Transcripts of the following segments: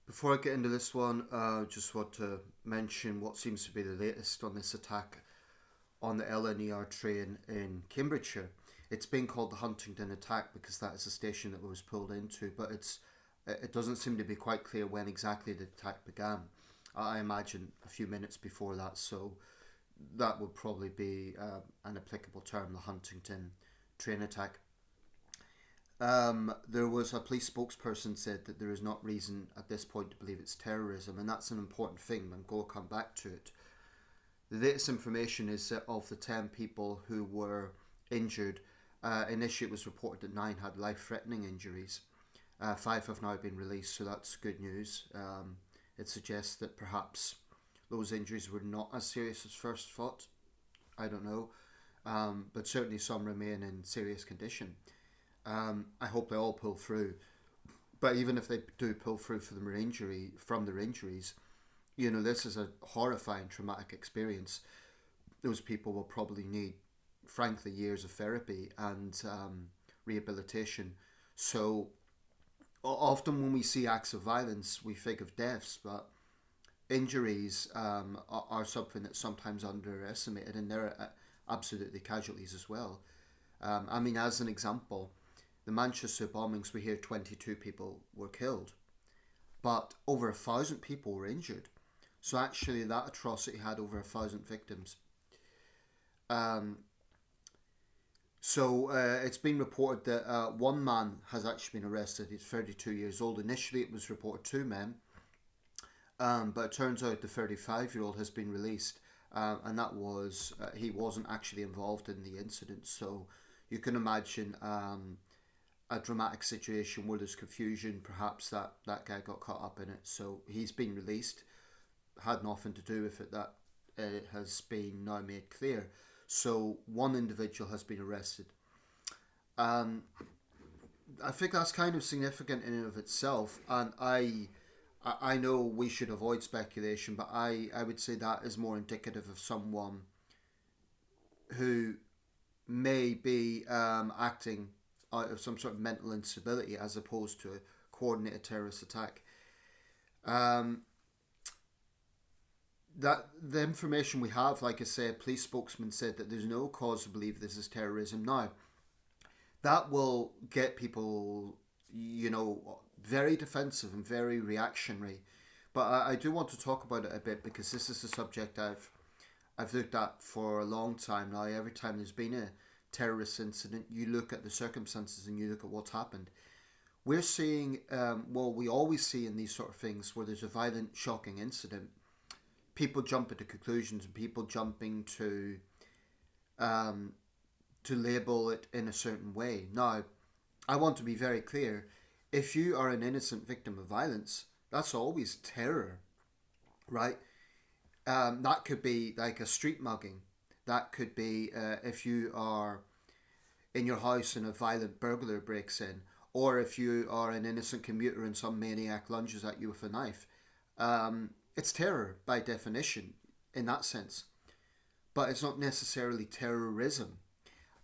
Before I get into this one, I just want to mention what seems to be the latest on this attack on the LNER train in Cambridgeshire. It's been called the Huntingdon attack because that is the station that it was pulled into, but it doesn't seem to be quite clear when exactly the attack began. I imagine a few minutes before that, so that would probably be an applicable term, the Huntingdon train attack. There was a police spokesperson said that there is not reason at this point to believe it's terrorism, and that's an important thing. I'm going to come back to it. The latest information is that of the 10 people who were injured, initially it was reported that 9 had life-threatening injuries. 5 have now been released, so that's good news. It suggests that perhaps those injuries were not as serious as first thought. I don't know, but certainly some remain in serious condition. I hope they all pull through. But even if they do pull through from their injuries, this is a horrifying traumatic experience. Those people will probably need, frankly, years of therapy and rehabilitation. So often when we see acts of violence, we think of deaths, but injuries are something that's sometimes underestimated, and they're absolutely casualties as well. As an example, the Manchester bombings, we hear 22 people were killed, but over 1,000 people were injured. So actually that atrocity had over 1,000 victims. It's been reported that one man has actually been arrested. He's 32 years old. Initially it was reported 2 men, but it turns out the 35-year-old has been released, and that was he wasn't actually involved in the incident. So you can imagine a dramatic situation where there's confusion. Perhaps that guy got caught up in it, so he's been released. Had nothing to do with it. That it has been now made clear. So one individual has been arrested. I think that's kind of significant in and of itself, and I know we should avoid speculation, but I would say that is more indicative of someone who may be acting out of some sort of mental instability as opposed to a coordinated terrorist attack. That the information we have, like I said, police spokesman said that there's no cause to believe this is terrorism. Now, that will get people, very defensive and very reactionary. But I do want to talk about it a bit because this is a subject I've looked at for a long time now. Every time there's been a terrorist incident, you look at the circumstances and you look at what's happened. We're seeing, we always see in these sort of things where there's a violent, shocking incident, people jumping to conclusions and people jumping to label it in a certain way. Now, I want to be very clear. If you are an innocent victim of violence, that's always terror, right? That could be like a street mugging. That could be if you are in your house and a violent burglar breaks in, or if you are an innocent commuter and some maniac lunges at you with a knife. It's terror by definition in that sense, but it's not necessarily terrorism.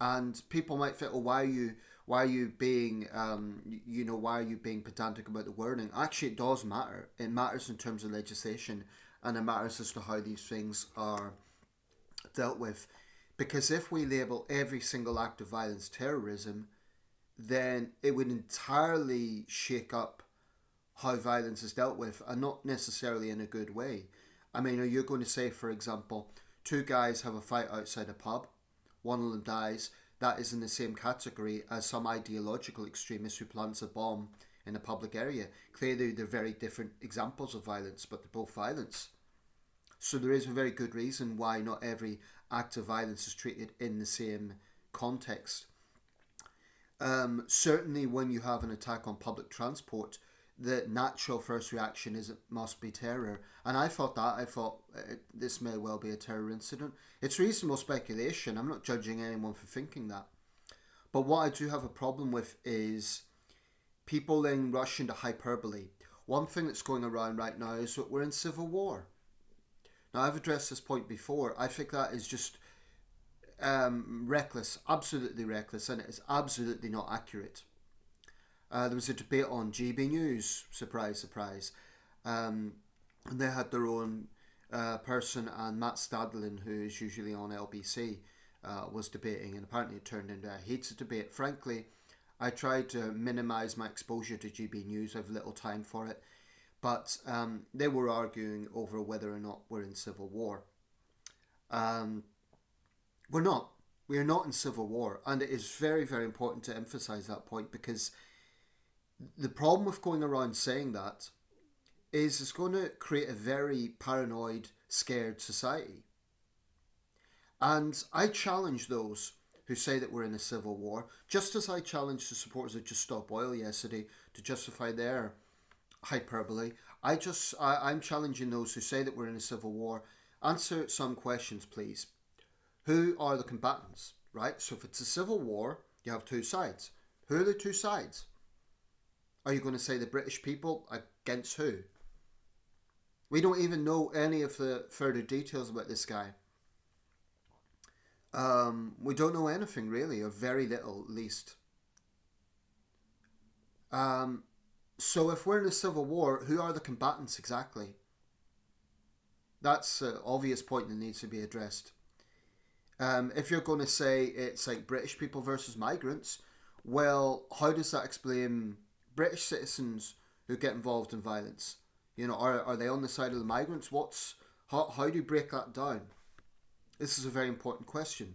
And people might think, "Oh, why are you being why are you being pedantic about the wording?" Actually, it does matter. It matters in terms of legislation, and it matters as to how these things are dealt with. Because if we label every single act of violence terrorism, then it would entirely shake up how violence is dealt with, and not necessarily in a good way. Are you going to say, for example, 2 guys have a fight outside a pub, one of them dies, that is in the same category as some ideological extremist who plants a bomb in a public area? Clearly they're very different examples of violence, but they're both violence. So there is a very good reason why not every act of violence is treated in the same context. Certainly when you have an attack on public transport, the natural first reaction is it must be terror. And I thought this may well be a terror incident. It's reasonable speculation. I'm not judging anyone for thinking that. But what I do have a problem with is people then rush into hyperbole. One thing that's going around right now is that we're in civil war. Now, I've addressed this point before. I think that is just reckless, absolutely reckless, and it is absolutely not accurate. There was a debate on GB News, surprise, surprise, And they had their own person, and Matt Stadlin, who is usually on LBC, was debating, and apparently it turned into a heated debate. Frankly, I tried to minimise my exposure to GB News. I have little time for it. But they were arguing over whether or not we're in civil war. We're not. We are not in civil war. And it is very, very important to emphasise that point, because the problem with going around saying that is it's going to create a very paranoid, scared society. And I challenge those who say that we're in a civil war, just as I challenged the supporters of Just Stop Oil yesterday to justify their hyperbole. I'm challenging those who say that we're in a civil war. Answer some questions, please. Who are the combatants, right? So if it's a civil war, you have two sides. Who are the two sides? Are you going to say the British people against who? We don't even know any of the further details about this guy. We don't know anything really, or very little at least. So if we're in a civil war, who are the combatants exactly? That's an obvious point that needs to be addressed. If you're going to say it's like British people versus migrants, well, how does that explain British citizens who get involved in violence? You know, are they on the side of the migrants? How do you break that down? This is a very important question.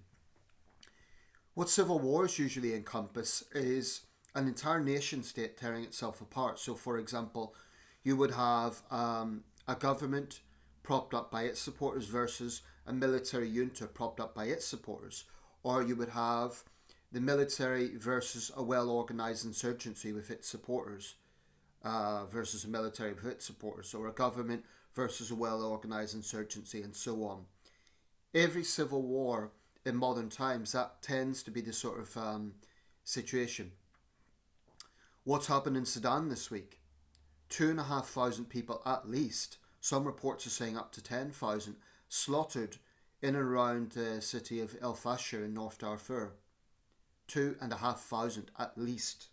What civil wars usually encompass is an entire nation state tearing itself apart. So, for example, you would have a government propped up by its supporters versus a military junta propped up by its supporters. Or you would have the military versus a well-organised insurgency with its supporters versus a military with its supporters. Or a government versus a well-organised insurgency, and so on. Every civil war in modern times, that tends to be the sort of situation. What's happened in Sudan this week? 2,500 people at least, some reports are saying up to 10,000, slaughtered in and around the city of El Fasher in North Darfur. 2,500 at least.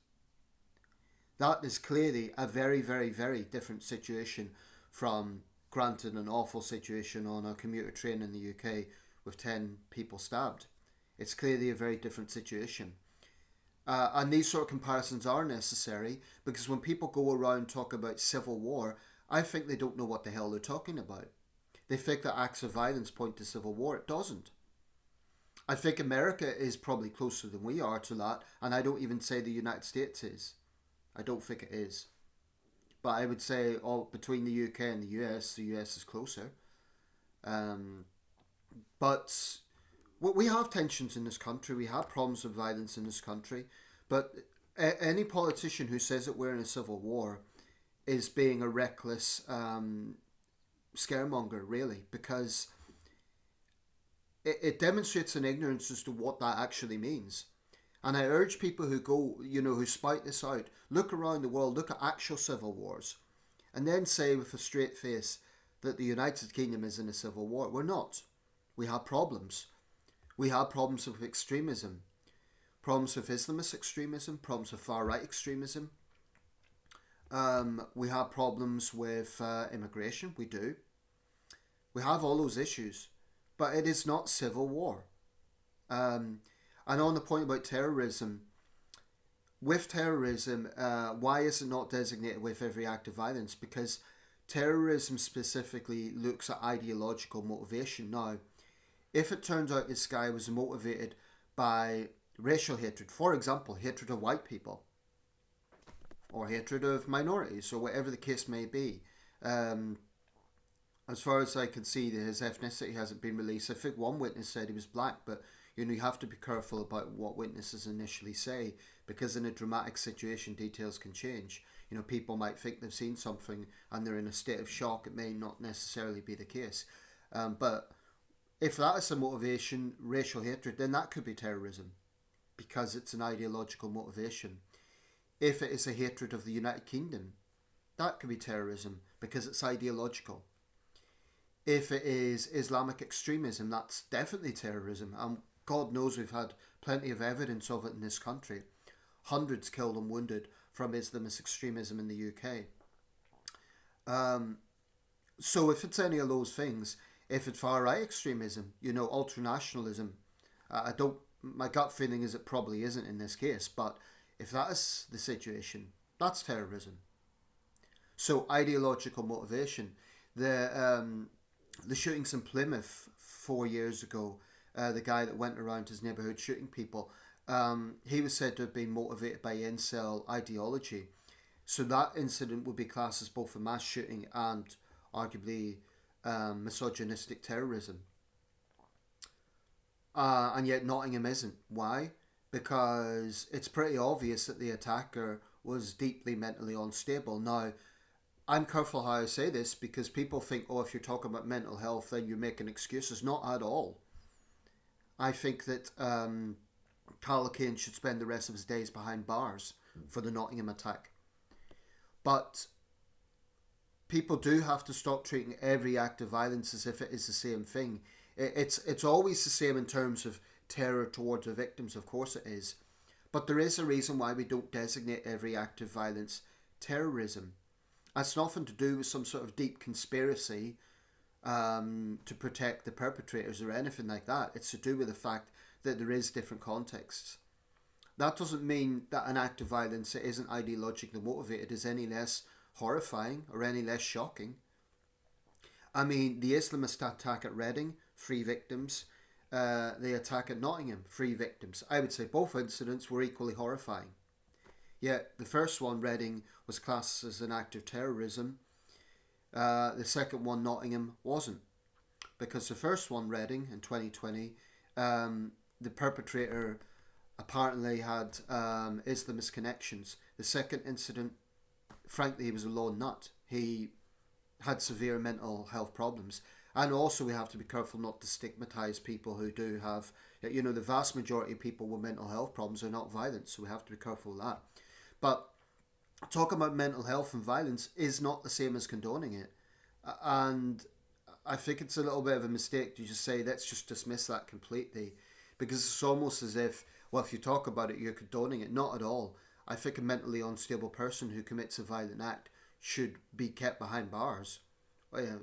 That is clearly a very, very, very different situation from, granted, an awful situation on a commuter train in the UK with 10 people stabbed. It's clearly a very different situation. And these sort of comparisons are necessary, because when people go around talking about civil war, I think they don't know what the hell they're talking about. They think that acts of violence point to civil war. It doesn't. I think America is probably closer than we are to that, and I don't even say the United States is. I don't think it is. But I would say between the UK and the US is closer. But we have tensions in this country. We have problems with violence in this country. But any politician who says that we're in a civil war is being a reckless scaremonger, really, because it demonstrates an ignorance as to what that actually means. And I urge people who go, who spout this out, look around the world, look at actual civil wars, and then say with a straight face that the United Kingdom is in a civil war. We're not. We have problems. We have problems with extremism, problems with Islamist extremism, problems with far-right extremism. We have problems with immigration. We do. We have all those issues, but it is not civil war. And on the point about terrorism, with terrorism, why is it not designated with every act of violence? Because terrorism specifically looks at ideological motivation. Now, if it turns out this guy was motivated by racial hatred, for example, hatred of white people, or hatred of minorities, or whatever the case may be, as far as I can see, his ethnicity hasn't been released. I think one witness said he was black, but you have to be careful about what witnesses initially say, because in a dramatic situation, details can change. People might think they've seen something and they're in a state of shock. It may not necessarily be the case. But if that is a motivation, racial hatred, then that could be terrorism, because it's an ideological motivation. If it is a hatred of the United Kingdom, that could be terrorism, because it's ideological. If it is Islamic extremism, that's definitely terrorism. And God knows we've had plenty of evidence of it in this country. Hundreds killed and wounded from Islamist extremism in the UK. Um, so if it's any of those things, if it's far right extremism, ultranationalism, I don't. My gut feeling is it probably isn't in this case, but if that is the situation, that's terrorism. So ideological motivation. The shootings in Plymouth 4 years ago, the guy that went around his neighbourhood shooting people, he was said to have been motivated by incel ideology. So that incident would be classed as both a mass shooting and arguably misogynistic terrorism. And yet Nottingham isn't. Why? Because it's pretty obvious that the attacker was deeply mentally unstable. Now, I'm careful how I say this because people think, oh, if you're talking about mental health, then you're making excuses. Not at all. I think that Carl Kane should spend the rest of his days behind bars for the Nottingham attack. But people do have to stop treating every act of violence as if it is the same thing. It's always the same in terms of terror towards the victims, of course it is. But there is a reason why we don't designate every act of violence terrorism. It's nothing to do with some sort of deep conspiracy to protect the perpetrators or anything like that. It's to do with the fact that there is different contexts. That doesn't mean that an act of violence that isn't ideologically motivated is any less horrifying or any less shocking. I mean, the Islamist attack at Reading, 3 victims. The attack at Nottingham, 3 victims. I would say both incidents were equally horrifying. Yet the first one, Reading, was classed as an act of terrorism. The second one, Nottingham, wasn't. Because the first one, Reading, in 2020, the perpetrator apparently had Islamist connections. The second incident, frankly, he was a lone nut. He had severe mental health problems. And also we have to be careful not to stigmatise people who do have, the vast majority of people with mental health problems are not violent, so we have to be careful of that. But talking about mental health and violence is not the same as condoning it. And I think it's a little bit of a mistake to just say, let's just dismiss that completely. Because it's almost as if, well, if you talk about it, you're condoning it. Not at all. I think a mentally unstable person who commits a violent act should be kept behind bars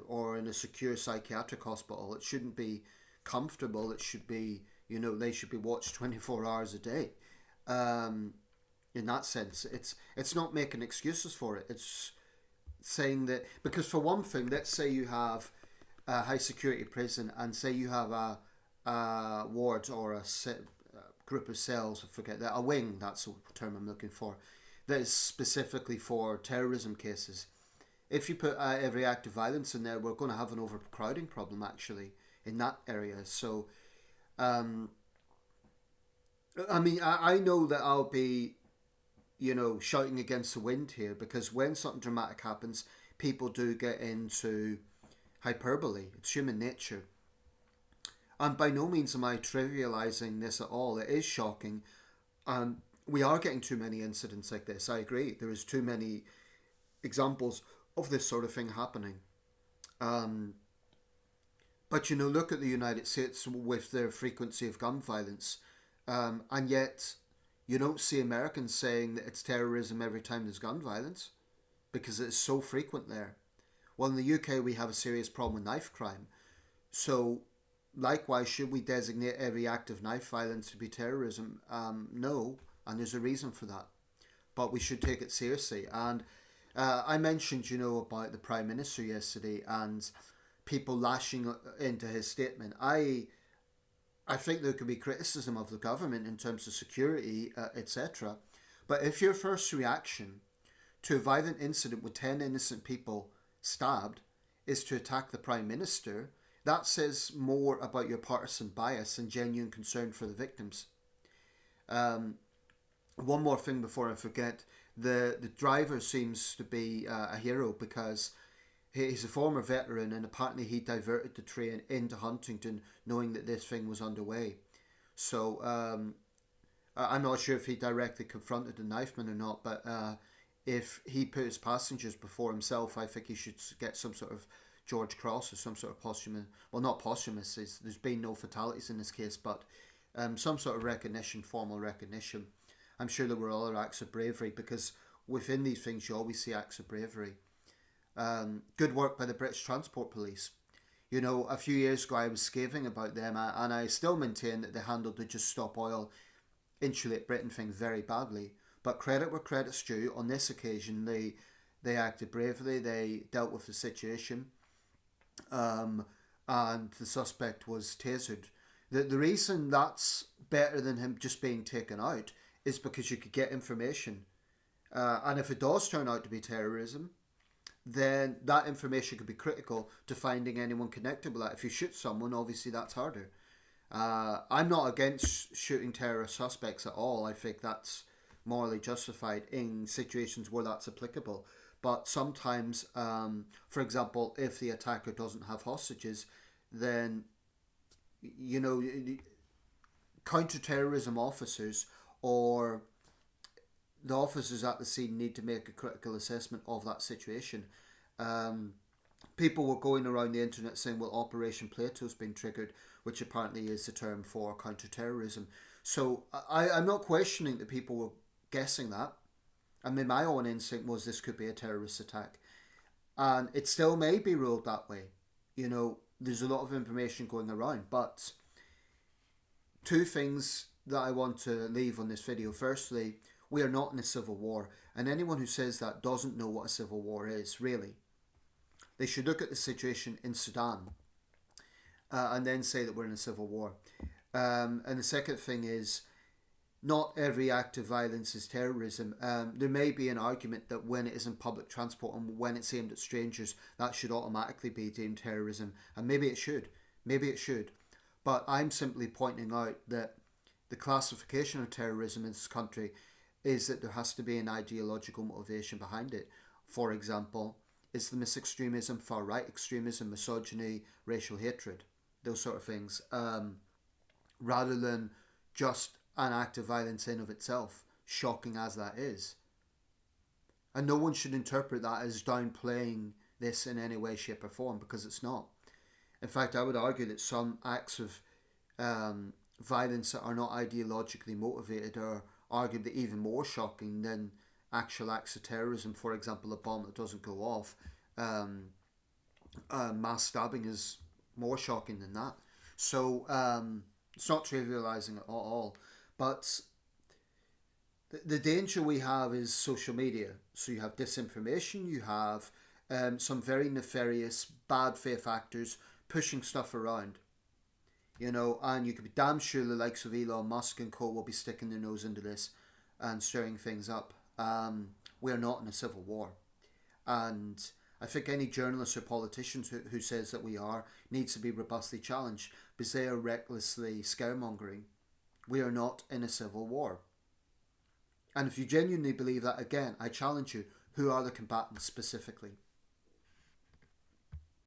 or in a secure psychiatric hospital. It shouldn't be comfortable. It should be, they should be watched 24 hours a day. In that sense, it's not making excuses for it. It's saying that, because for one thing, let's say you have a high security prison and say you have a ward or a group of cells, I forget that, a wing, that's the term I'm looking for, that is specifically for terrorism cases. If you put every act of violence in there, we're going to have an overcrowding problem actually in that area. So, I mean, I know that I'll be, shouting against the wind here, because when something dramatic happens, people do get into hyperbole. It's human nature. And by no means am I trivializing this at all. It is shocking. We are getting too many incidents like this. I agree. There is too many examples of this sort of thing happening. But look at the United States with their frequency of gun violence. And yet, you don't see Americans saying that it's terrorism every time there's gun violence, because it's so frequent there. Well, in the UK, we have a serious problem with knife crime. So, likewise, should we designate every act of knife violence to be terrorism? No, and there's a reason for that. But we should take it seriously. And I mentioned, about the Prime Minister yesterday and people lashing into his statement. I think there could be criticism of the government in terms of security, etc. But if your first reaction to a violent incident with 10 innocent people stabbed is to attack the Prime Minister, that says more about your partisan bias and genuine concern for the victims. One more thing before I forget. The driver seems to be a hero, because he's a former veteran and apparently he diverted the train into Huntingdon knowing that this thing was underway. So I'm not sure if he directly confronted the knifeman or not, but if he put his passengers before himself, I think he should get some sort of George Cross or some sort of posthumous, well, not posthumous, there's been no fatalities in this case, but some sort of recognition, formal recognition. I'm sure there were other acts of bravery, because within these things you always see acts of bravery. Good work by the British Transport Police. You know, a few years ago I was scathing about them, and I still maintain that they handled the Just Stop Oil, Insulate Britain thing very badly. But credit where credit's due. On this occasion, they acted bravely. They dealt with the situation, um, and the suspect was tasered. The reason that's better than him just being taken out is because you could get information. And if it does turn out to be terrorism, then that information could be critical to finding anyone connected with that. If you shoot someone, obviously that's harder. I'm not against shooting terrorist suspects at all. I think that's morally justified in situations where that's applicable. But sometimes, for example, if the attacker doesn't have hostages, then, you know, counter-terrorism officers or the officers at the scene need to make a critical assessment of that situation. Um, People were going around the internet saying, well, Operation Plato's been triggered, which apparently is the term for counter-terrorism. So I'm not questioning that people were guessing that. I mean, my own instinct was this could be a terrorist attack. And it still may be ruled that way. You know, there's a lot of information going around. But two things that I want to leave on this video. Firstly, we are not in a civil war. And anyone who says that doesn't know what a civil war is, really. They should look at the situation in Sudan and then say that we're in a civil war. And the second thing is, not every act of violence is terrorism. There may be an argument that when it is in public transport and when it's aimed at strangers, that should automatically be deemed terrorism. And maybe it should. Maybe it should. But I'm simply pointing out that the classification of terrorism in this country is that there has to be an ideological motivation behind it. For example, Islamist extremism, far-right extremism, misogyny, racial hatred, those sort of things, rather than just an act of violence in of itself, shocking as that is. And no one should interpret that as downplaying this in any way, shape or form, because it's not. In fact, I would argue that some acts of violence that are not ideologically motivated are arguably even more shocking than actual acts of terrorism. For example, a bomb that doesn't go off. Mass stabbing is more shocking than that. So it's not trivializing it at all. But the danger we have is social media. So you have disinformation, you have some very nefarious, bad faith actors pushing stuff around. You know, and you could be damn sure the likes of Elon Musk and co will be sticking their nose into this and stirring things up. We are not in a civil war. And I think any journalist or politician who says that we are needs to be robustly challenged because they are recklessly scaremongering. We are not in a civil war. And if you genuinely believe that, again, I challenge you, who are the combatants specifically?